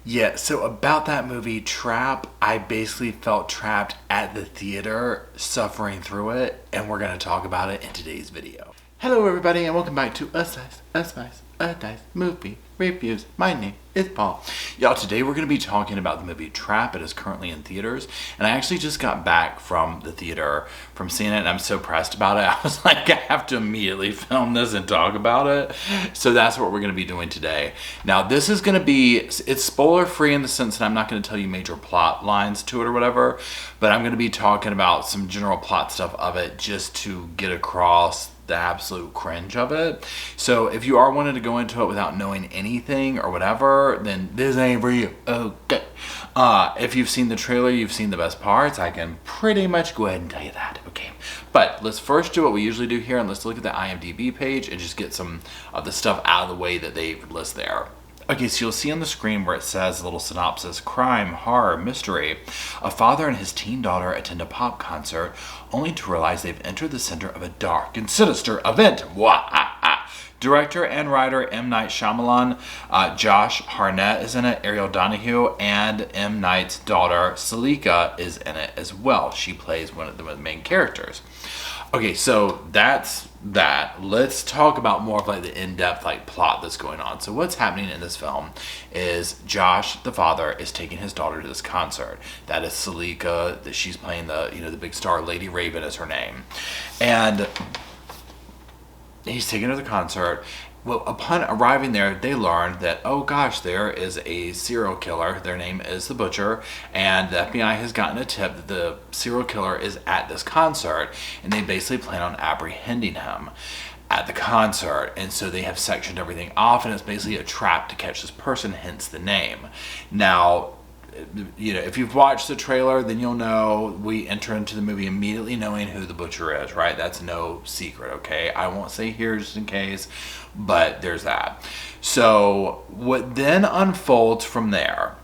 Yeah, so about that movie, Trap, I basically felt trapped at the theater, suffering through it, and we're going to talk about it in today's video. Hello, everybody, and welcome back to A Dice Movie Reviews. My name is Paul. Y'all, today we're going to be talking about the movie Trap. It is currently in theaters, and I actually just got back from the theater from seeing it, and I'm so pressed about it. I was like, I have to immediately film this and talk about it. So that's what we're going to be doing today. Now, this is going to be, it's spoiler-free in the sense that I'm not going to tell you major plot lines to it or whatever, but I'm going to be talking about some general plot stuff of it just to get across the absolute cringe of it. So if you are wanting to go into it without knowing anything or whatever, then this ain't for you. Okay. If you've seen the trailer, you've seen the best parts, I can pretty much go ahead and tell you that. Okay. But let's first do what we usually do here, and let's look at the IMDb page and just get some of the stuff out of the way that they list there. Okay, so you'll see on the screen where it says a little synopsis: crime, horror, mystery. A father and his teen daughter attend a pop concert only to realize they've entered the center of a dark and sinister event. Director and writer M. Night Shyamalan, Josh Hartnett is in it, Ariel Donahue, and M. Night's daughter, Salika, is in it as well. She plays one of the main characters. Okay, so that's that. Let's talk about more of like the in-depth like plot that's going on. So what's happening in this film is Josh, the father, is taking his daughter to this concert. That is Salika, that she's playing the big star. Lady Raven is her name. And he's taking her to the concert. Well, upon arriving there, they learn that, oh gosh, there is a serial killer. Their name is the Butcher, and the FBI has gotten a tip that the serial killer is at this concert, and they basically plan on apprehending him at the concert. And so they have sectioned everything off, and it's basically a trap to catch this person, hence the name. Now, if you've watched the trailer, then you'll know we enter into the movie immediately knowing who the Butcher is, right? That's no secret, okay? I won't say here just in case, but there's that. So what then unfolds from there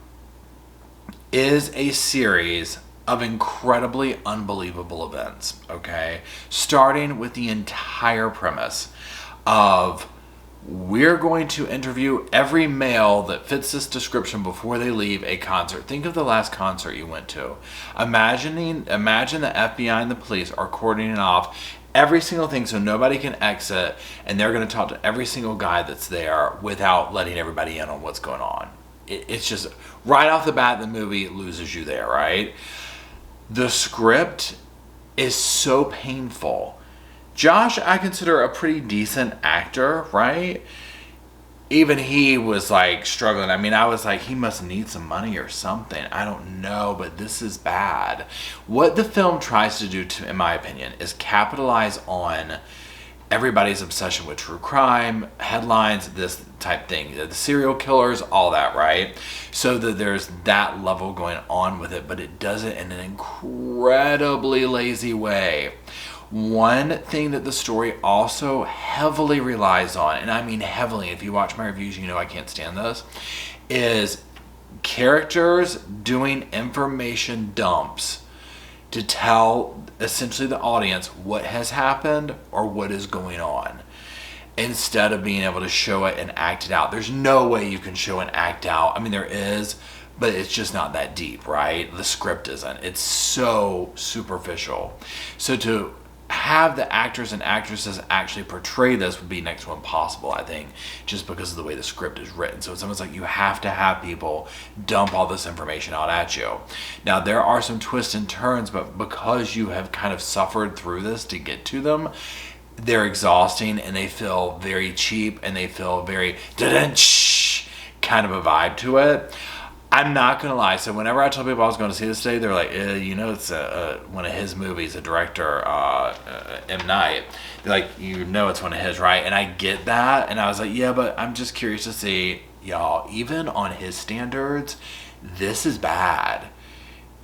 is a series of incredibly unbelievable events, okay? Starting with the entire premise of, we're going to interview every male that fits this description before they leave a concert. Think of the last concert you went to. Imagine the FBI and the police are cordoning off every single thing so nobody can exit, and they're going to talk to every single guy that's there without letting everybody in on what's going on. It's just, right off the bat, the movie loses you there, right? The script is so painful. Josh, I consider a pretty decent actor, right? Even he was like struggling. I mean, I was like, he must need some money or something. I don't know, but this is bad. What the film tries to do, in my opinion, is capitalize on everybody's obsession with true crime, headlines, this type thing, the serial killers, all that, right? So that there's that level going on with it, but it does it in an incredibly lazy way. One thing that the story also heavily relies on, and I mean heavily, if you watch my reviews, you know I can't stand this, is characters doing information dumps to tell essentially the audience what has happened or what is going on, instead of being able to show it and act it out. There's no way you can show and act out. I mean, there is, but it's just not that deep, right? The script isn't. It's so superficial. So to have the actors and actresses actually portray this would be next to impossible, I think, just because of the way the script is written. So it's almost like you have to have people dump all this information out at you. Now, there are some twists and turns, but because you have kind of suffered through this to get to them, they're exhausting, and they feel very cheap, and they feel very kind of a vibe to it. I'm not going to lie. So whenever I told people I was going to see this today, they're like, it's one of his movies, a director, M. Night. They're like, it's one of his, right? And I get that. And I was like, yeah, but I'm just curious to see, y'all, even on his standards, this is bad.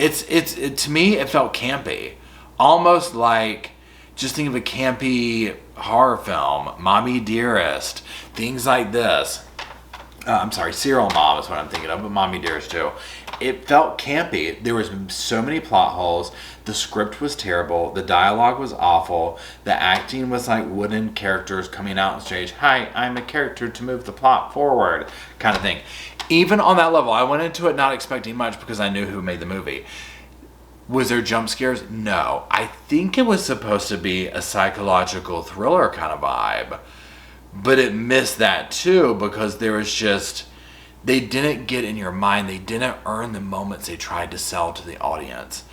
To me, it felt campy. Almost like, just think of a campy horror film, Mommy Dearest, things like this. I'm sorry, Serial Mom is what I'm thinking of, but Mommy Dearest too. It felt campy. There was so many plot holes. The script was terrible. The dialogue was awful. The acting was like wooden characters coming out on stage. Hi, I'm a character to move the plot forward, kind of thing. Even on that level, I went into it not expecting much because I knew who made the movie. Was there jump scares? No. I think it was supposed to be a psychological thriller kind of vibe, but it missed that too because there was just, they didn't get in your mind. They didn't earn the moments they tried to sell to the audience.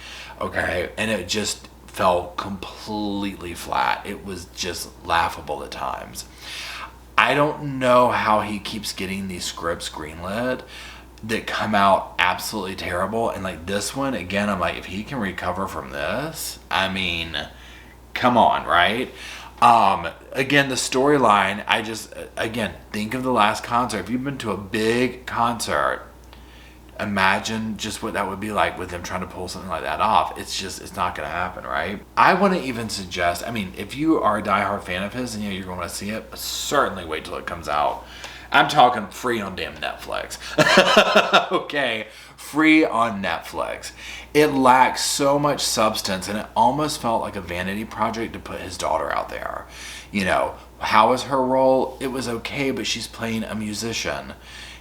Okay? And it just fell completely flat. It was just laughable at times. I don't know how he keeps getting these scripts greenlit that come out absolutely terrible. And like this one, again, I'm like, if he can recover from this, I mean, come on, right? Again, the storyline, again, think of the last concert. If you've been to a big concert, imagine just what that would be like with them trying to pull something like that off. It's not going to happen, right? I wouldn't even suggest, I mean, if you are a diehard fan of his and you're going to see it, certainly wait till it comes out. I'm talking free on damn Netflix. Okay, free on Netflix. It lacks so much substance, and it almost felt like a vanity project to put his daughter out there. You know, how was her role? It was okay, but she's playing a musician.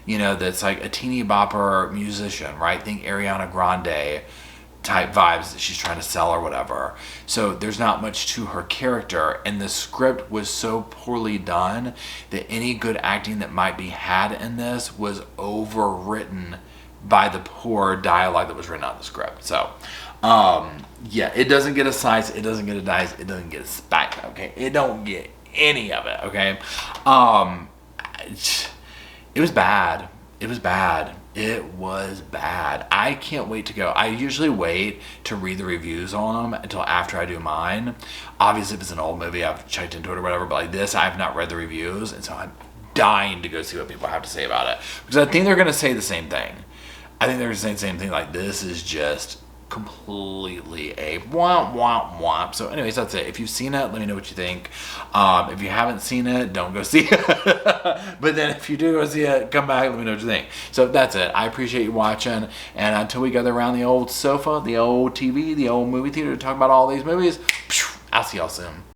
You know, that's like a teeny bopper musician, right? Think Ariana Grande type vibes that she's trying to sell or whatever. So there's not much to her character, and the script was so poorly done that any good acting that might be had in this was overwritten by the poor dialogue that was written out of the script. So yeah, it doesn't get a slice, it doesn't get a dice, it doesn't get a spike, okay? It don't get any of it, okay? It was bad. It was bad. It was bad. I can't wait to go. I usually wait to read the reviews on them until after I do mine. Obviously, if it's an old movie, I've checked into it or whatever, but like this, I have not read the reviews, and so I'm dying to go see what people have to say about it. Because I think they're going to say the same thing. I think they're going to say the same thing, like this is just completely a womp womp womp. So anyways, that's it. If you've seen it, let me know what you think. If you haven't seen it, don't go see it. But then if you do go see it, come back, let me know what you think. So that's it. I appreciate you watching, and until we gather around the old sofa, the old TV, the old movie theater to talk about all these movies, I'll see y'all soon.